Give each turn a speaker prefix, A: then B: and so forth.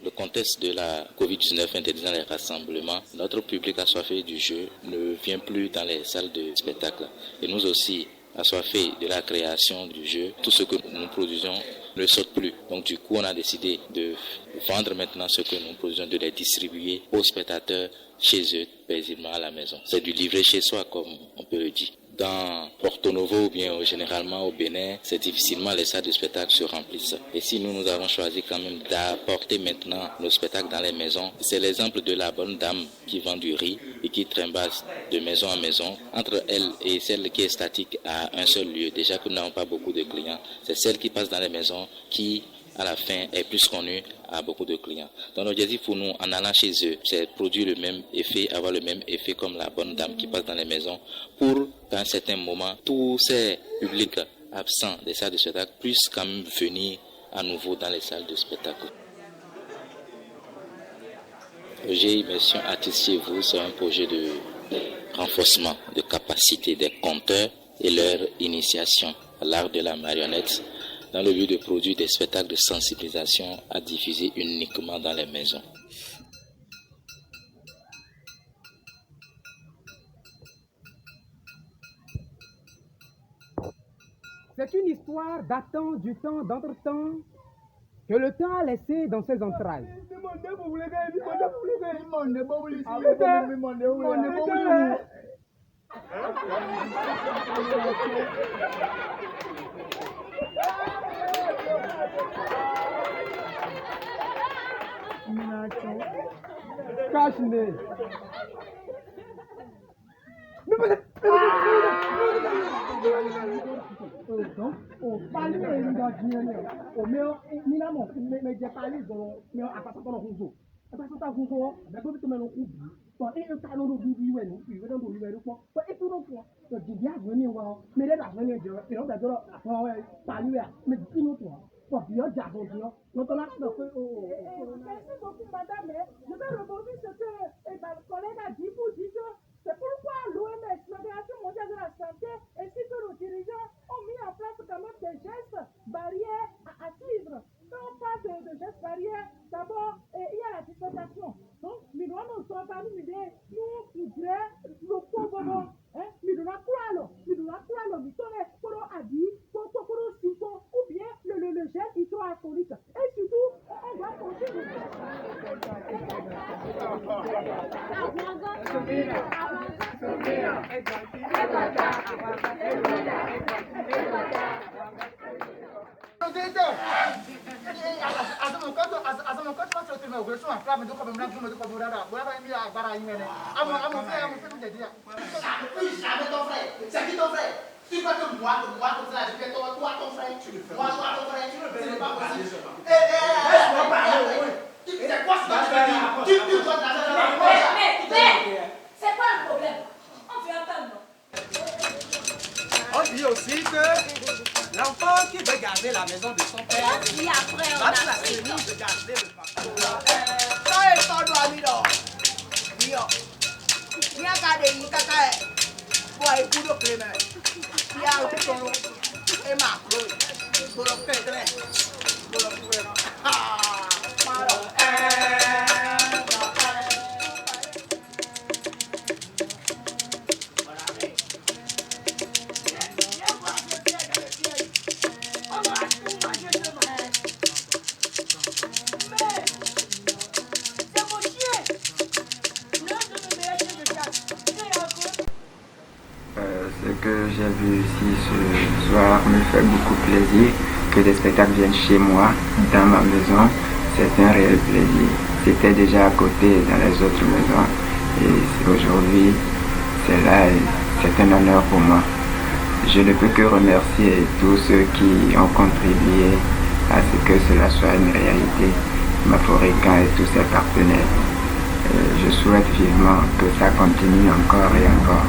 A: le contexte de la Covid-19 interdisant les rassemblements, notre public assoiffé du jeu ne vient plus dans les salles de spectacle. Et nous aussi, assoiffés de la création du jeu, tout ce que nous produisons ne saute plus. Donc du coup, on a décidé de vendre maintenant ce que nous produisons, de les distribuer aux spectateurs chez eux, paisiblement à la maison. C'est du livret chez soi, comme on peut le dire. Dans Porto Novo ou bien généralement au Bénin, c'est difficilement les salles de spectacle se remplissent. Et si nous avons choisi quand même d'apporter maintenant nos spectacles dans les maisons, c'est l'exemple de la bonne dame qui vend du riz et qui trimbasse de maison en maison. Entre elle et celle qui est statique à un seul lieu, déjà que nous n'avons pas beaucoup de clients, c'est celle qui passe dans les maisons qui, à la fin, est plus connue à beaucoup de clients. Donc l'objectif pour nous, en allant chez eux, c'est produire le même effet, avoir le même effet comme la bonne dame qui passe dans les maisons, pour qu'à un certain moment, tous ces publics absents des salles de spectacle puissent quand même venir à nouveau dans les salles de spectacle. Le projet Immersion Artiste chez vous, c'est un projet de renforcement de capacité des conteurs et leur initiation à l'art de la marionnette, dans le but de produire des spectacles de sensibilisation à diffuser uniquement dans les maisons.
B: C'est une histoire datant du temps d'entre-temps que le temps a laissé dans ses entrailles. Cache-nez.
C: Merci beaucoup, madame. Je vais rebondir ce que ma collègue a dit pour dire que c'est pourquoi l'OMS, l'Organisation mondiale de la santé, ainsi que nos dirigeants ont mis en place quand même des gestes barrières à suivre. Quand on parle de gestes barrières, d'abord, il y a la distanciation. Donc, nous devons nous parler, nous dirait, le pauvre, nous devons quoi alors? Nous devons quoi alors? Nous devons quoi à dire, ou bien le gel hydroalcoolique. Et surtout, on va continuer.
D: C'est qui ton frère? Tu crois que moi, comme ça, je fais toi, ton frère, moi, ton frère, ce n'est pas possible. Laisse-moi parler. C'est quoi ce que tu veux dire? Tu dois
E: Mais, c'est quoi le problème? On fait attendre.
F: On dit aussi que l'enfant qui veut garder la maison de son père
E: Et après, on
F: va
E: a
F: se la
E: pris.
F: tenir de garder le papa.
D: Ça est pas droit, Mido. Il y a qu'à des caca. Pour écouter le clément. Il y a un petit peu et ma chloé. Pour le pédre. Pour le pédre. Ah, pardon.
G: Ce que j'ai vu ici ce soir me fait beaucoup plaisir. Que des spectacles viennent chez moi, dans ma maison, c'est un réel plaisir. C'était déjà à côté dans les autres maisons et aujourd'hui, c'est là et c'est un honneur pour moi. Je ne peux que remercier tous ceux qui ont contribué à ce que cela soit une réalité, Maforican et tous ses partenaires. Je souhaite vivement que ça continue encore et encore.